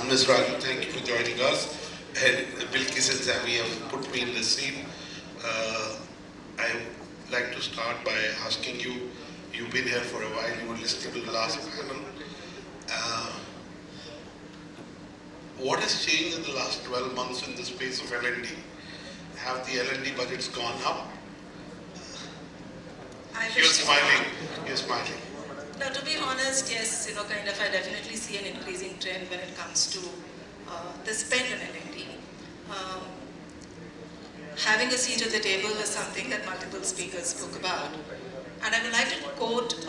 Ms. Raju, thank you for joining us. And Bilkis and Sami have put me in the scene. I would like to start by asking you, you've been here for a while, you were listening to the last panel. What has changed in the last 12 months in the space of L&D? Have the L&D budgets gone up? You're smiling. You're smiling. No, to be honest, yes, I definitely see an increasing trend when it comes to the spend on L&D. Having a seat at the table is something that multiple speakers spoke about. And I would like to quote...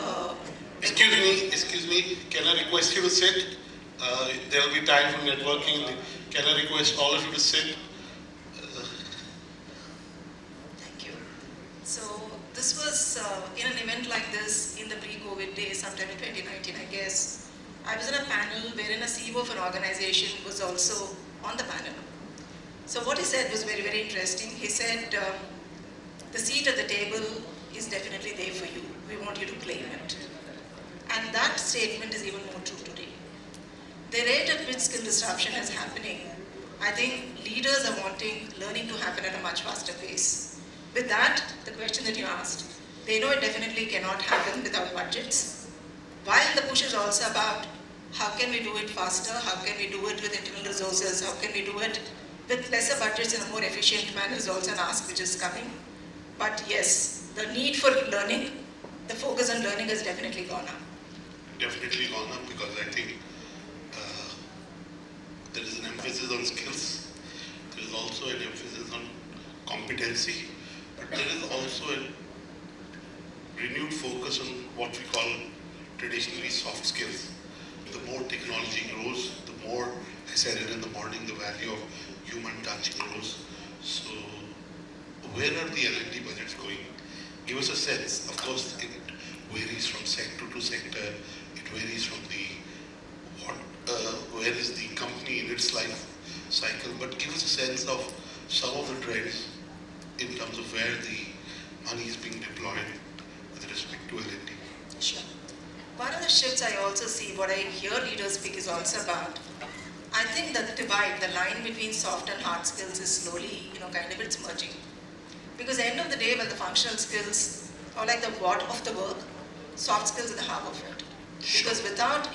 Excuse me, can I request you to sit? There will be time for networking. Can I request all of you to sit? Thank you. So this was in an event like this in the pre-COVID days, sometime in 2019, I guess. I was in a panel wherein a CEO of an organization was also on the panel. So what he said was very, very interesting. He said, the seat at the table is definitely there for you. We want you to claim it. And that statement is even more true today. The rate at which skill disruption is happening, I think leaders are wanting learning to happen at a much faster pace. With that, the question that you asked, they know it definitely cannot happen without budgets. While the push is also about how can we do it faster, how can we do it with internal resources, how can we do it with lesser budgets in a more efficient manner is also an ask which is coming. But yes, the need for learning, the focus on learning has definitely gone up. Definitely gone up because I think there is an emphasis on skills. There is also an emphasis on competency, but there is also a renewed focus on what we call traditionally soft skills. The more technology grows, the more, I said it in the morning, the value of human touch grows. So where are the L&D budgets going? Give us a sense. Of course, it varies from sector to sector. It varies from where is the company in its life cycle, but give us a sense of some of the trends in terms of where the money is being deployed with respect to L&D. Sure. One of the shifts I also see, what I hear leaders speak is also about, I think that the divide, the line between soft and hard skills is slowly, it's merging. Because at the end of the day, when the functional skills are like the what of the work, soft skills are the heart of it. Sure. Because without,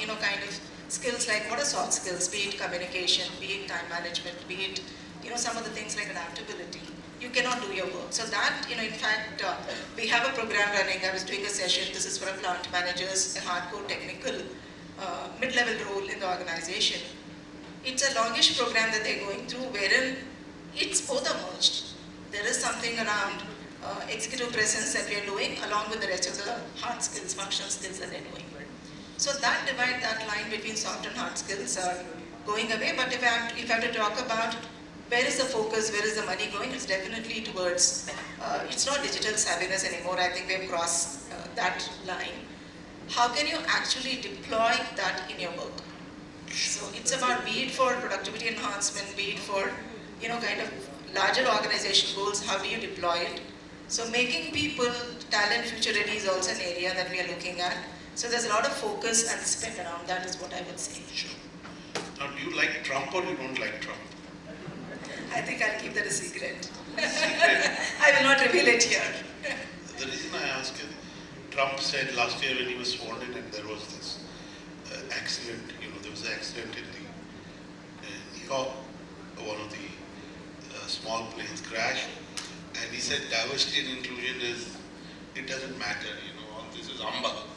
skills like what are soft skills, be it communication, be it time management, be it, some of the things like adaptability, you cannot do your work. So that, in fact, we have a program running. I was doing a session. This is for a plant managers, a hardcore technical mid-level role in the organization. It's a longish program that they're going through wherein it's both are merged. There is something around executive presence that we are doing along with the rest of the hard skills, functional skills that they're doing. So that divide, that line between soft and hard skills are going away. But if I have to talk about where is the focus, where is the money going, it's definitely towards, it's not digital savviness anymore. I think we've crossed that line. How can you actually deploy that in your work? So it's about, be it for productivity enhancement, be it for, larger organization goals, how do you deploy it? So making people talent future ready is also an area that we are looking at. So there's a lot of focus and spend around that is what I would say. Sure. Now, do you like Trump or you don't like Trump? I think I'll keep that a secret. I will not reveal it here. The reason I ask is, Trump said last year when he was sworn in and there was this accident, there was an accident in New York, one of the small planes crashed, and he said diversity and inclusion it doesn't matter, all this is humbug.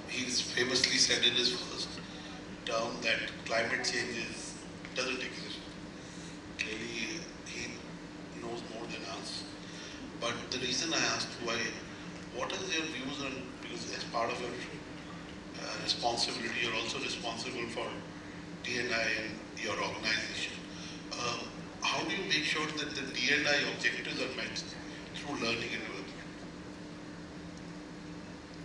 He's famously said in his first term that climate change doesn't exist. Clearly, he knows more than us. But the reason I asked what are your views on, because as part of your responsibility, you're also responsible for D&I in your organization. How do you make sure that the D&I objectives are met through learning and development?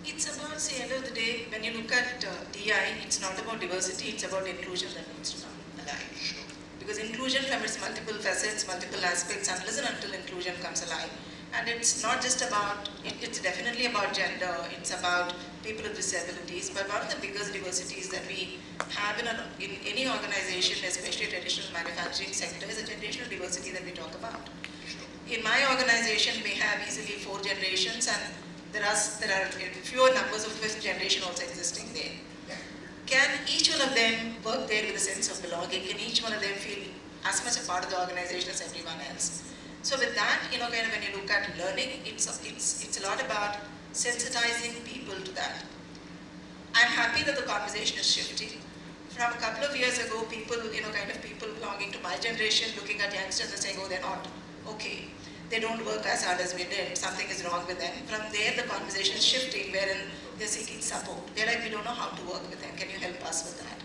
It's about, end of the day, when you look at DI, it's not about diversity, it's about inclusion that needs to come alive. Sure. Because inclusion from its multiple facets, multiple aspects, unless and until inclusion comes alive. And it's not just about, it's definitely about gender, it's about people with disabilities, but one of the biggest diversities that we have in any organization, especially traditional manufacturing sector, is the generational diversity that we talk about. In my organization, we have easily 4 generations, and there are fewer numbers of 5th generation also existing there. Can each one of them work there with a sense of belonging? Can each one of them feel as much a part of the organization as everyone else? So with that, kind of when you look at learning, it's a lot about sensitizing people to that. I'm happy that the conversation is shifting. From a couple of years ago, people, people belonging to my generation looking at youngsters and saying, oh, they're not okay. They don't work as hard as we did. Something is wrong with them. From there, the conversation is shifting, wherein they're seeking support. They're like, we don't know how to work with them. Can you help us with that?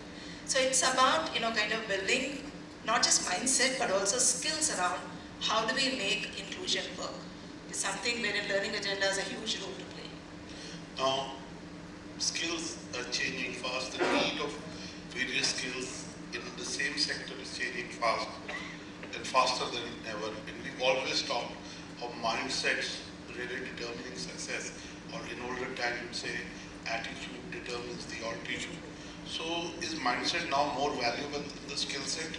So it's about, kind of building not just mindset, but also skills around how do we make inclusion work. It's something wherein learning agenda has a huge role to play. Now, skills are changing fast. The need of various skills in the same sector is changing fast and faster than ever. And we've always talked of mindsets really determining success, or in older time you'd say attitude determines the altitude. So is mindset now more valuable than the skill set?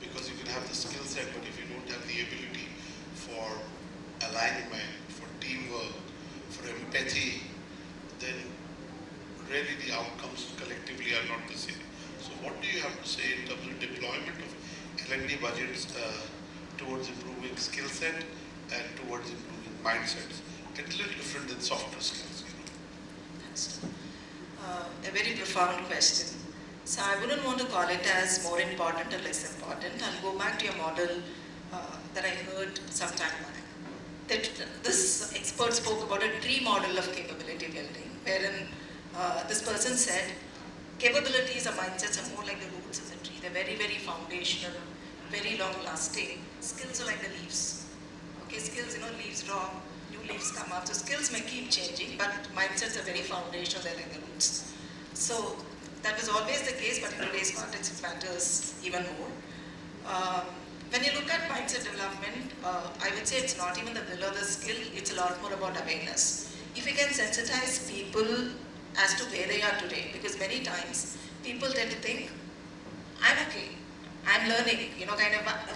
Because you can have the skill set, but if you don't have the ability for alignment, for teamwork, for empathy, then really the outcomes collectively are not the same. So what do you have to say in terms of deployment of L&D budgets towards improving skill set and towards improving mindsets? It's a little different than softer skills. That's a very profound question. So I wouldn't want to call it as more important or less important. I'll go back to your model that I heard some time back. That this expert spoke about a tree model of capability building, wherein this person said, capabilities or mindsets are more like the roots of the tree. They're very, very foundational, very long-lasting. Skills are like the leaves. Okay, skills, leaves drop, new leaves come up. So skills may keep changing, but mindsets are very foundational. They're like the roots. So that was always the case, but in today's context, it matters even more. When you look at mindset development, I would say it's not even the will or the skill. It's a lot more about awareness. If we can sensitize people as to where they are today, because many times people tend to think, I'm okay, I'm learning, the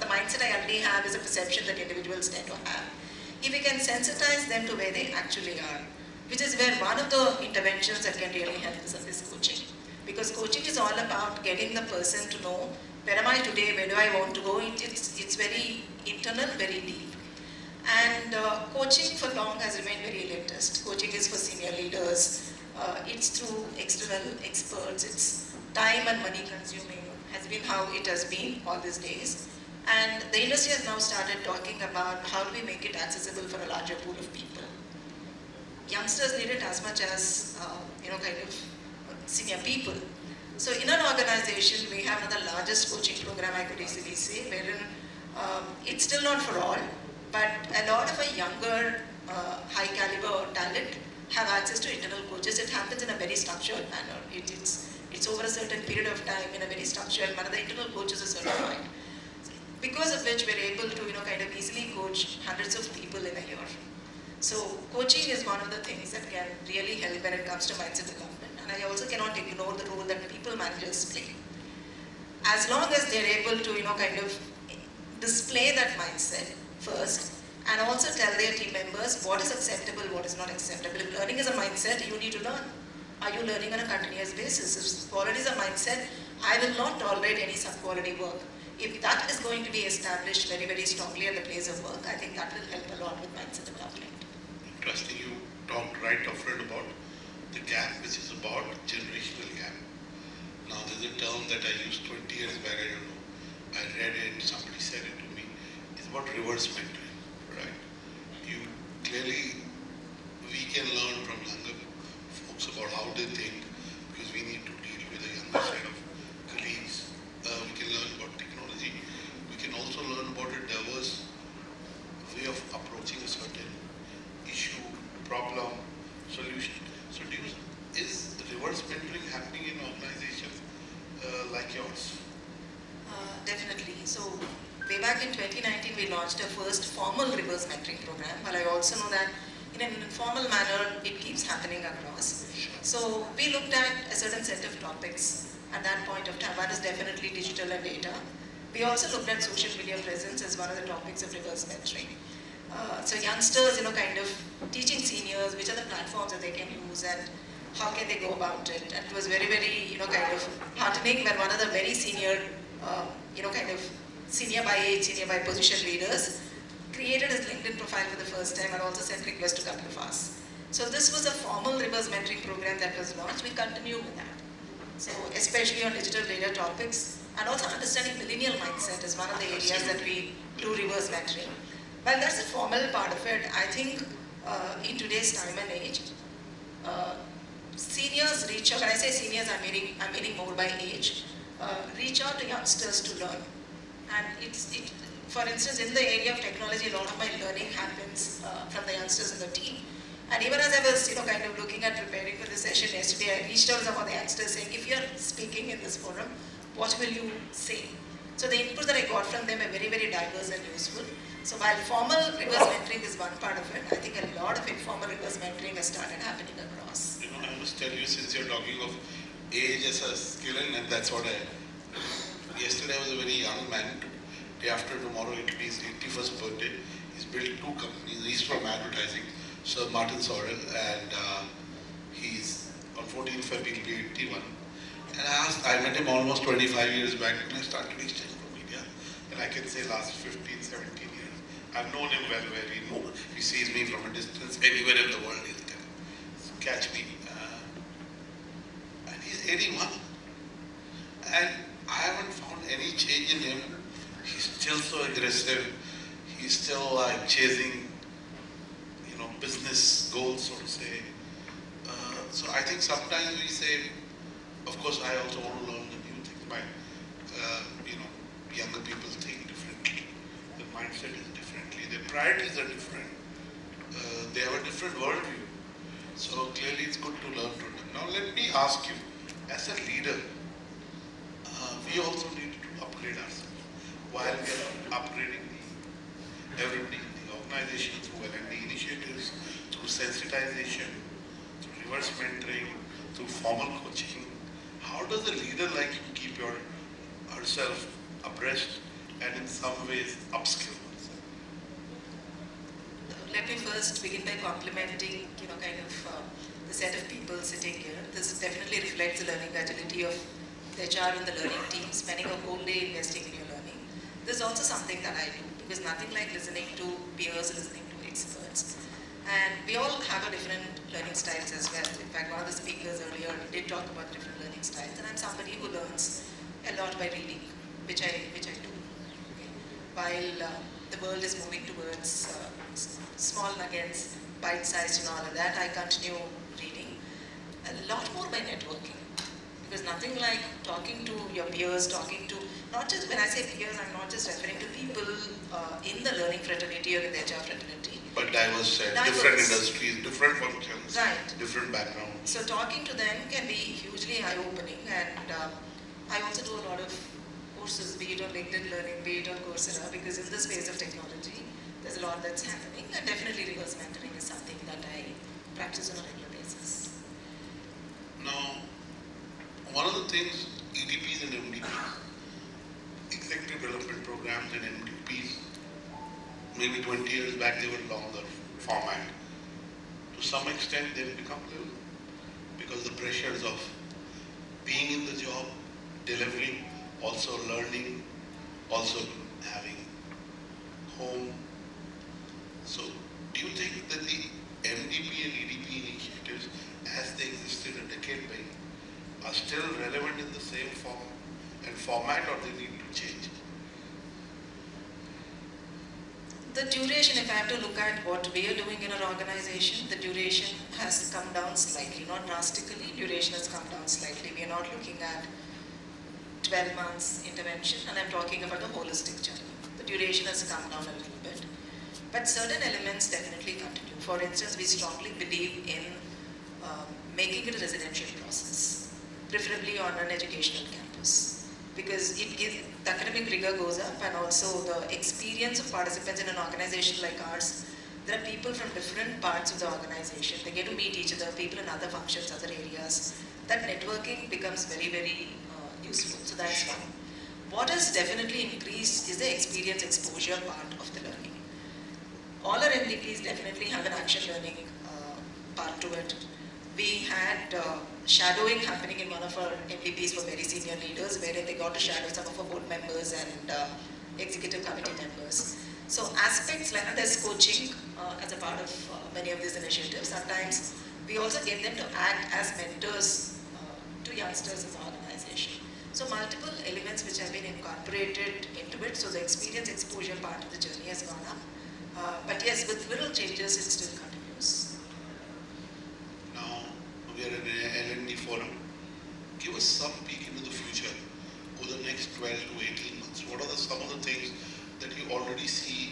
mindset I already have is a perception that individuals tend to have. If we can sensitize them to where they actually are, which is where one of the interventions that can really help is coaching. Because coaching is all about getting the person to know, where am I today, where do I want to go? It's very internal, very deep. And coaching for long has remained very elitist. Coaching is for senior leaders. It's through external experts. It's time and money consuming, has been how it has been all these days. And the industry has now started talking about how do we make it accessible for a larger pool of people. Youngsters need it as much as, senior people. So in an organization, we have one of the largest coaching program, I could easily say, wherein it's still not for all, but a lot of a younger, high caliber talent have access to internal coaches. It happens in a very structured manner. It's over a certain period of time in a very structured manner. The internal coaches are certified. Because of which we're able to, easily coach hundreds of people in a year. So coaching is one of the things that can really help when it comes to mindset development. And I also cannot ignore the role that people managers play. As long as they're able to, display that mindset first, and also tell their team members what is acceptable, what is not acceptable. If learning is a mindset, you need to learn. Are you learning on a continuous basis? If quality is a mindset, I will not tolerate any sub-quality work. If that is going to be established very, very strongly at the place of work, I think that will help a lot with mindset development. Interesting, you talked right upfront about the gap, which is about generational gap. Now there's a term that I used 20 years back, I don't know, I read it, somebody said it to me, it's about reverse mentoring, right? You clearly, we can learn from younger folks about how they think, because we need to deal with a younger set of colleagues. We can learn about technology. We can also learn about a diverse way of approaching a certain issue, problem, solution. So is reverse mentoring happening in organizations like yours? Definitely. So way back in 2019, we launched our first formal reverse mentoring program. But I also know that in in an informal manner, it keeps happening across. So we looked at a certain set of topics at that point of time. One is definitely digital and data. We also looked at social media presence as one of the topics of reverse mentoring. So youngsters, kind of teaching seniors which are the platforms that they can use and how can they go about it. And it was very, very, kind of heartening when one of the very senior, kind of senior by age, senior by position leaders created his LinkedIn profile for the first time and also sent requests to a couple of us. So this was a formal reverse mentoring program that was launched. We continue with that. So especially on digital data topics and also understanding millennial mindset is one of the areas that we do reverse mentoring. Well, that's the formal part of it. I think in today's time and age, seniors reach out. When I say seniors, I'm meaning more by age. Reach out to youngsters to learn. And for instance, in the area of technology, a lot of my learning happens from the youngsters in the team. And even as I was, kind of looking at preparing for this session yesterday, I reached out to some of the youngsters saying, if you're speaking in this forum, what will you say? So the inputs that I got from them are very, very diverse and useful. So while formal reverse mentoring is one part of it, I think a lot of informal reverse mentoring has started happening across. I must tell you, since you're talking of age as a skill, and that's what yesterday I was a very young man. Day after tomorrow, it will be his 81st birthday. He's built 2 companies. He's from advertising, Sir Martin Sorrell, and he's on 14th February, he'll be 81. And I met him almost 25 years back when I started exchange from media. And I can say last 15, 17 years. I've known him well, he sees me from a distance, anywhere in the world, he'll catch me. And he's 81. And I haven't found any change in him. He's still so aggressive. He's still like chasing, business goals, so to say. So I think sometimes we say, of course, I also want to learn the new things. Younger people think differently. Their mindset is differently. Their priorities are different. They have a different worldview. So clearly, it's good to learn from them. Now, let me ask you, as a leader, we also need to upgrade ourselves. While we are upgrading everybody in the organization through L&D initiatives, through sensitization, through reverse mentoring, through formal coaching, how does a leader like you keep yourself abreast and in some ways upskill oneself? Let me first begin by complimenting, the set of people sitting here. This definitely reflects the learning agility of the HR and the learning team, spending a whole day investing in your learning. This is also something that I do, because nothing like listening to peers, listening to experts. And we all have a different learning styles as well. In fact, one of the speakers earlier did talk about different learning styles, and I'm somebody who learns a lot by reading, which I do. Okay. While the world is moving towards small nuggets, bite-sized and all of that, I continue reading a lot more by networking. Because nothing like talking to your peers, not just, when I say peers, I'm not just referring to people in the learning fraternity or in the HR fraternity. But diverse, different industries, different functions, right, different backgrounds. So talking to them can be hugely eye-opening, and I also do a lot of courses, be it on LinkedIn Learning, be it on Coursera, because in this space of technology, there's a lot that's happening, and definitely reverse mentoring is something that I practice on a regular basis. Now, one of the things EDPs and MDPs, executive development programs and MDPs, maybe 20 years back they were longer format. To some extent they've become little because the pressures of being in the job, delivering, also learning, also having home. So do you think that the MDP and EDP initiatives as they existed a decade back are still relevant in the same form and format, or they need to change? The duration, if I have to look at what we are doing in our organization, the duration has come down slightly, not drastically, duration has come down slightly. We are not looking at 12 months intervention, and I'm talking about the holistic journey. The duration has come down a little bit, but certain elements definitely continue. For instance, we strongly believe in making it a residential process, preferably on an educational campus, because it gives, the academic rigor goes up, and also the experience of participants in an organization like ours, there are people from different parts of the organization. They get to meet each other, people in other functions, other areas. That networking becomes very, very useful. So that's one. What has definitely increased is the experience exposure part of the learning. All our MDPs definitely have an action learning part to it. We had shadowing happening in one of our MDPs for very senior leaders, wherein they got to shadow some of our board members and executive committee members. So aspects like, and there's coaching as a part of many of these initiatives. Sometimes we also get them to act as mentors to youngsters in the organization. So multiple elements which have been incorporated into it. So the experience exposure part of the journey has gone up. But yes, with little changes, it still continues. Now, we are in an L&D forum. Give us some peek into the future over the next 12 to 18 months. What are some of the things that you already see,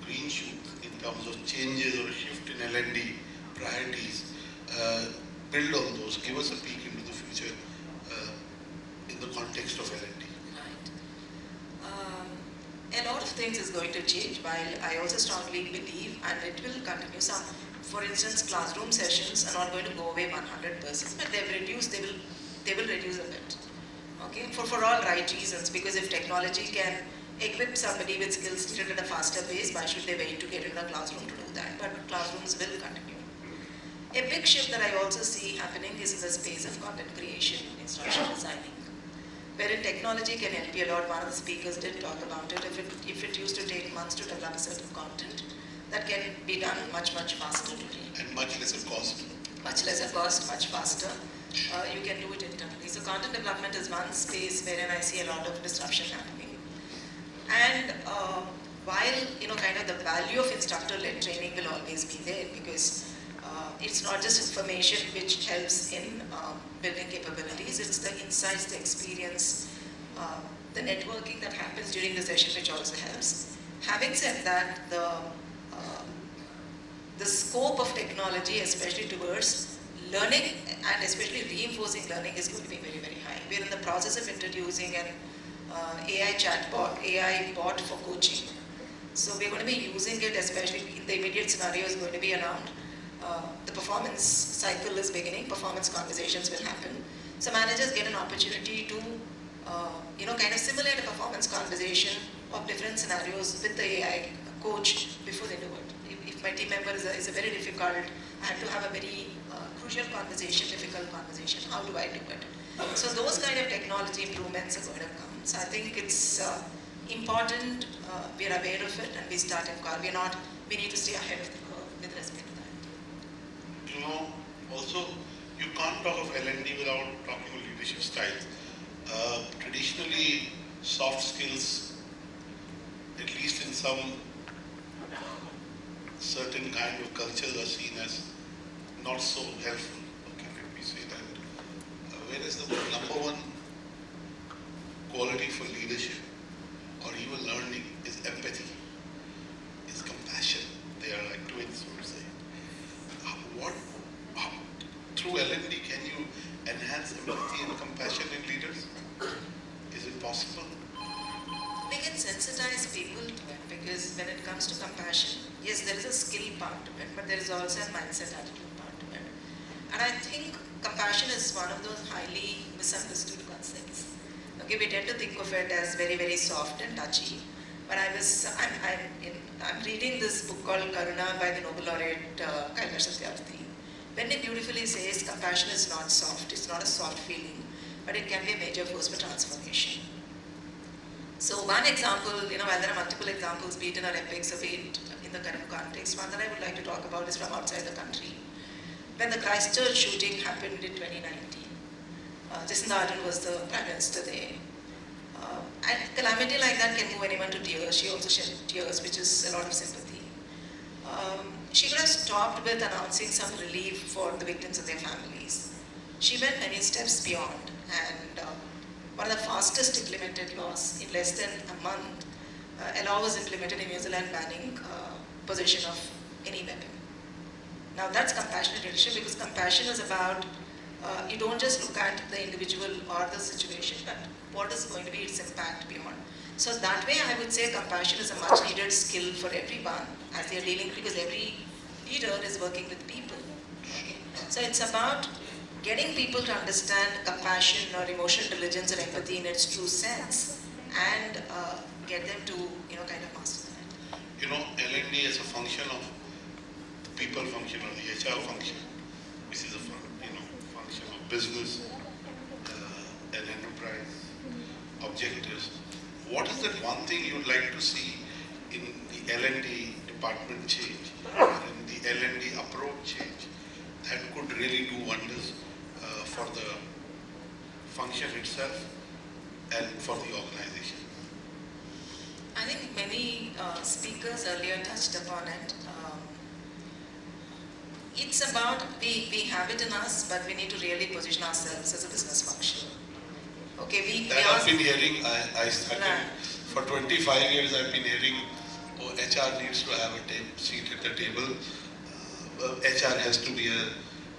green shoots in terms of changes or a shift in L&D priorities? Build on those. Give us a peek into the future in the context of L&D. A lot of things is going to change, while I also strongly believe, and it will continue. Some, for instance, classroom sessions are not going to go away 100%, but they will reduce a bit. Okay, for all right reasons, because if technology can equip somebody with skills needed at a faster pace, why should they wait to get in the classroom to do that? But classrooms will continue. A big shift that I also see happening is in the space of content creation, instructional designing, wherein technology can help you a lot. One of the speakers did talk about it. If it used to take months to develop a certain content, that can be done much, much faster today. And much lesser cost. Much lesser cost, much faster. You can do it internally. So content development is one space wherein I see a lot of disruption happening. And while, kind of the value of instructor-led training will always be there, because it's not just information which helps in building capabilities, it's the insights, the experience, the networking that happens during the session which also helps. Having said that, the scope of technology, especially towards learning and especially reinforcing learning, is going to be very, very high. We're in the process of introducing an AI chatbot, AI bot for coaching. So we're going to be using it, especially in the immediate scenario is going to be around the performance cycle is beginning, performance conversations will happen. So managers get an opportunity to, kind of simulate a performance conversation of different scenarios with the AI coach before they do it. If my team member is a very difficult, I have to have a very crucial conversation, difficult conversation, how do I do it? So those kind of technology improvements are going to come. So I think it's important, we are aware of it and we start we need to stay ahead of the curve with respect to that. Also, you can't talk of L&D without talking of leadership styles. Traditionally, soft skills, at least in some certain kind of cultures, are seen as not so helpful. Okay, let me say that. Whereas the number one quality for leadership or even learning is empathy, is compassion. They are like twins, so to say. Through L&D, can you enhance empathy and compassion in leaders? Is it possible? We can sensitize people to it, because when it comes to compassion, yes, there is a skill part to it, but there is also a mindset attitude part to it. And I think compassion is one of those highly misunderstood concepts. Okay, we tend to think of it as very, very soft and touchy. But I'm reading this book called Karuna by the Nobel laureate Kailash Satyarthi. When it beautifully says compassion is not soft, it's not a soft feeling, but it can be a major force for transformation. So one example, while there are multiple examples, be it in our epics or be it in the current context, one that I would like to talk about is from outside the country. When the Christchurch shooting happened in 2019, Jacinda Ardern was the Prime Minister there. And calamity like that can move anyone to tears. She also shed tears, which is a lot of sympathy. She could have stopped with announcing some relief for the victims and their families. She went many steps beyond, and one of the fastest implemented laws in less than a month, a law was implemented in New Zealand banning possession of any weapon. Now that's compassionate leadership, because compassion is about, you don't just look at the individual or the situation, but what is going to be its impact beyond. So that way I would say compassion is a much needed skill for everyone as they are dealing, because every leader is working with people. Okay? So it's about getting people to understand compassion or emotional intelligence or empathy in its true sense, and get them to kind of master that. L&D is a function of the people function or the HR function, which is a function of business and enterprise objectives. What is that one thing you would like to see in the L&D department change, or in the L&D approach change, that could really do wonders for the function itself and for the organization? I think many speakers earlier touched upon it. It's about, we have it in us, but we need to really position ourselves as a business function. Okay, I've been hearing, I started, for 25 years I've been hearing, HR needs to have a seat at the table. HR has to be a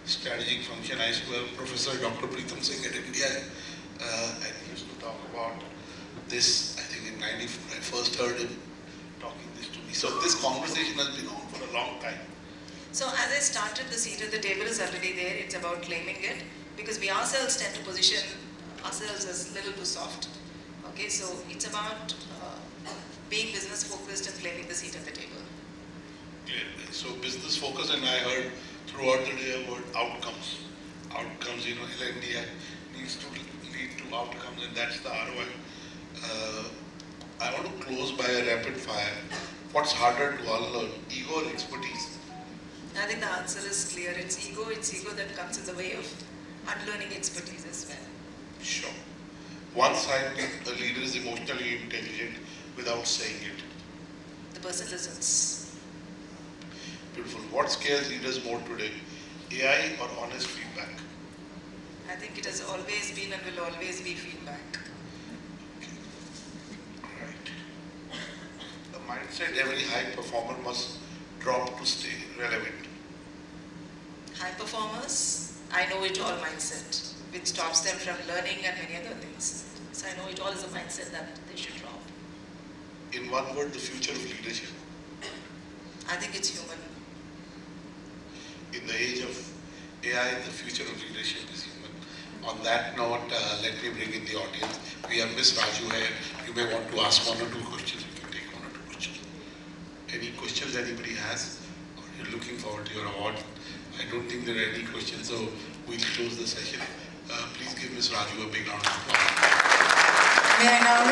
strategic function. I used to have Professor Dr. Preetham Singh at India, and he used to talk about this. I think in '94 I first heard him talking this to me. So this conversation has been on for a long time. So as I started, the seat at the table is already there. It's about claiming it, because we ourselves tend to position ourselves as a little too soft. Okay, so it's about being business focused and claiming the seat at the table. Yeah, so business focused, and I heard throughout the day about outcomes. Outcomes, L&D needs to lead to outcomes, and that's the ROI. I want to close by a rapid fire. What's harder to unlearn, ego or expertise? I think the answer is clear. It's ego that comes in the way of unlearning expertise as well. Sure. One side, a leader is emotionally intelligent without saying it. The person listens. Beautiful. What scares leaders more today, AI or honest feedback? I think it has always been and will always be feedback. Okay. Right. The mindset every high performer must drop to stay relevant. High performers, I know it all mindset, which stops them from learning and many other things. So I know it all is a mindset that they should drop. In one word, the future of leadership. I think it's human. In the age of AI, the future of leadership is human. On that note, let me bring in the audience. We have Ms. Raju here. You may want to ask one or two questions. You can take one or two questions. Any questions anybody has? Or you're looking forward to your award? I don't think there are any questions, so we'll close the session. Please give Ms. Raju a big round of applause. May I now